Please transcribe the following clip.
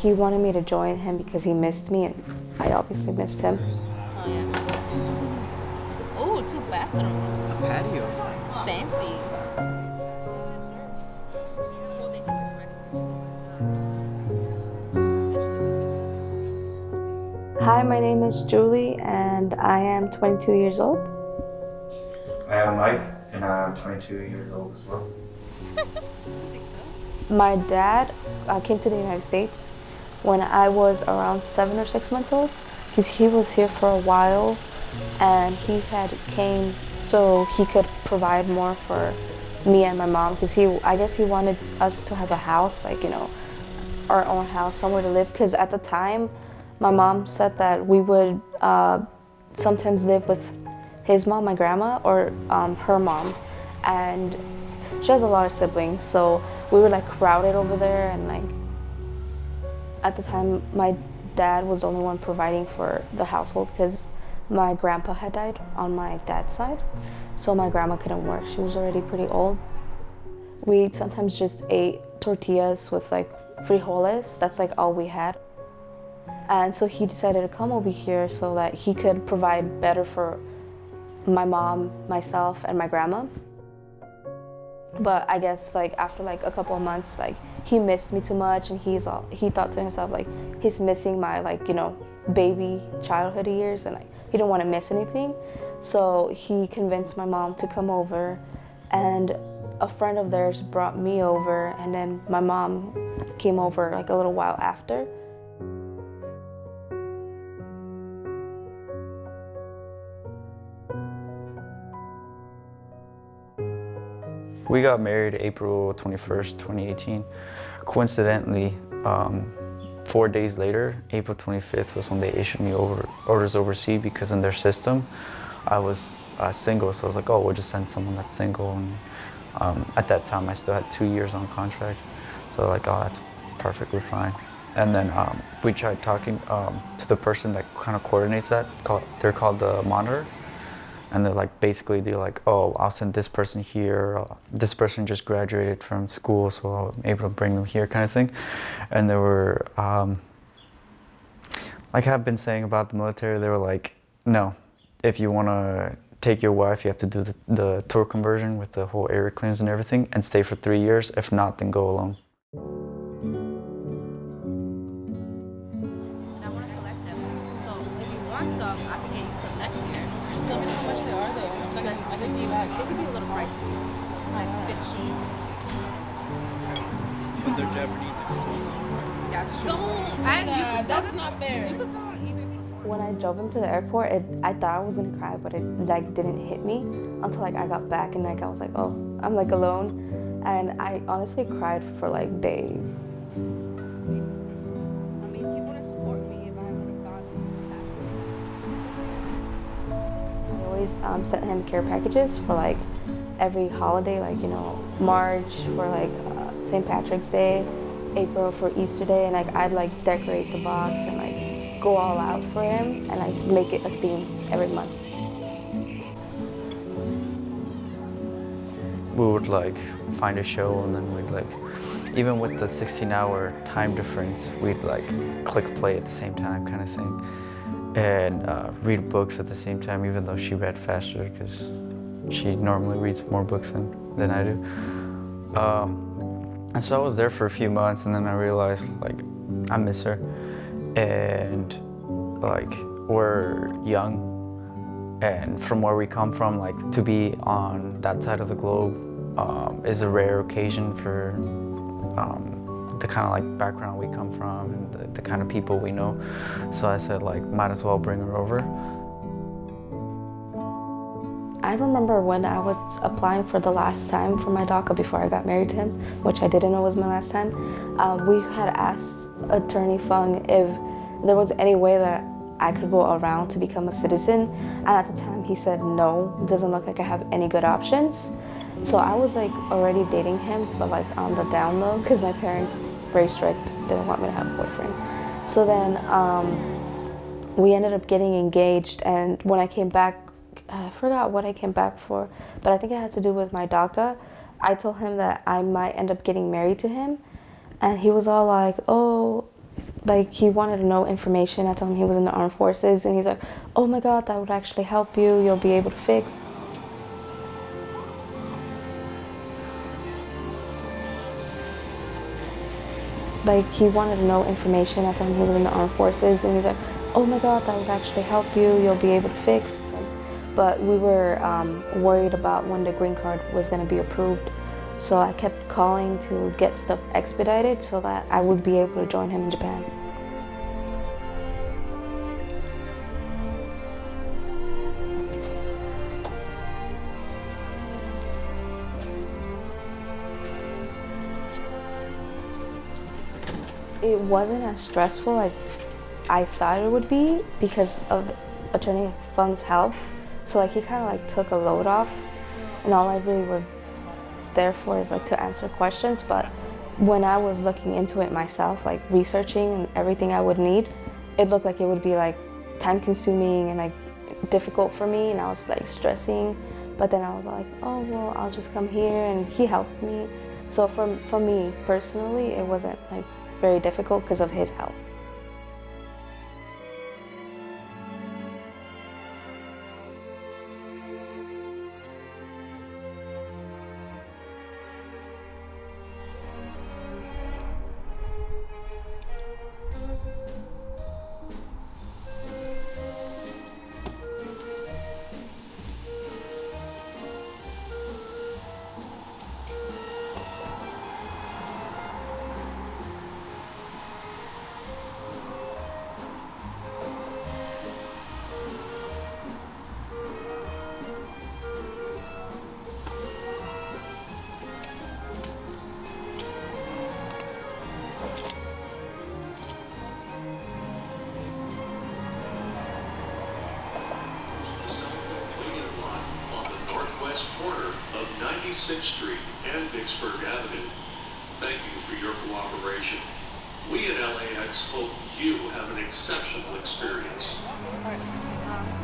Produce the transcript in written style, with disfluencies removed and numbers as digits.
he wanted me to join him because he missed me, and I obviously missed him. Oh, yeah. Oh, two bathrooms. A patio. Fancy. Hi, my name is Julie, and I am 22 years old. I am Mike, and I'm 22 years old as well. My dad came to the United States when I was around 7 or 6 months old, because he was here for a while, and he had came so he could provide more for me and my mom, because I guess he wanted us to have a house, like, you know, our own house, somewhere to live, because at the time my mom said that we would sometimes live with his mom, my grandma, or her mom, and she has a lot of siblings, so we were like crowded over there, and like at the time my dad was the only one providing for the household because my grandpa had died on my dad's side, so my grandma couldn't work. She was already pretty old. We sometimes just ate tortillas with like frijoles. That's like all we had. And so he decided to come over here so that he could provide better for my mom, myself, and my grandma. But I guess like after like a couple of months, like he missed me too much, and he thought to himself like he's missing my, like, you know, baby childhood years, and like he didn't want to miss anything. So he convinced my mom to come over, and a friend of theirs brought me over, and then my mom came over like a little while after. We got married April 21st, 2018. Coincidentally, 4 days later, April 25th, was when they issued me orders overseas, because in their system, I was single. So I was like, oh, we'll just send someone that's single. And at that time, I still had 2 years on contract. So like, oh, that's perfectly fine. And then we tried talking to the person that kind of coordinates that. They're called the monitor. And they're like, basically, they're like, oh, I'll send this person here. This person just graduated from school, so I'm able to bring them here, kind of thing. And they were, like I've been saying about the military, they were like, no, if you want to take your wife, you have to do the tour conversion with the whole area clearance and everything, and stay for 3 years. If not, then go alone. And I want to collect them. So if you want some, I can get you some next year. How much they are though? I think It could be a little pricey, like 15. But they're Japanese exclusive. That's true. Don't And say you that. can sell That's them. not fair. You can sell on eBay for more. When I drove him to the airport, I thought I was gonna cry, but it like didn't hit me until like I got back, and like I was like, oh, I'm like alone, and I honestly cried for like days. I mean, he wouldn't support me if I would have gone back. I always sent him care packages for like every holiday, like, you know, March for like St. Patrick's Day, April for Easter Day, and like I'd like decorate the box and like go all out for him and like make it a theme every month. We would like find a show, and then we'd like, even with the 16-hour time difference, we'd like click play at the same time, kind of thing, and read books at the same time, even though she read faster, because she normally reads more books than I do. And so I was there for a few months, and then I realized like I miss her, and like we're young. And from where we come from, like to be on that side of the globe is a rare occasion for the kind of like background we come from and the kind of people we know. So I said like, might as well bring her over. I remember when I was applying for the last time for my DACA before I got married to him, which I didn't know was my last time. We had asked Attorney Fung if there was any way that I could go around to become a citizen, and at the time he said no, it doesn't look like I have any good options. So I was like already dating him, but like on the down low, because my parents, very strict, didn't want me to have a boyfriend. So then we ended up getting engaged, and when I came back, I forgot what I came back for, but I think it had to do with my DACA. I told him that I might end up getting married to him, and he was all like, oh, Like, he wanted to know information. I told him he was in the armed forces, and he's like, oh my God, that would actually help you. You'll be able to fix. Like, he wanted to know information. I told him he was in the armed forces, and he's like, oh my God, that would actually help you. You'll be able to fix. But we were worried about when the green card was going to be approved. So I kept calling to get stuff expedited so that I would be able to join him in Japan. It wasn't as stressful as I thought it would be because of Attorney Fung's help. So like, he kind of like took a load off, and all I really was there for is like to answer questions. But when I was looking into it myself, like researching and everything I would need, it looked like it would be like time consuming and like difficult for me, and I was like stressing. But then I was like, oh well, I'll just come here, and he helped me. So for me personally, it wasn't like very difficult because of his help. Corner of 96th Street and Vicksburg Avenue. Thank you for your cooperation. We at LAX hope you have an exceptional experience. All right.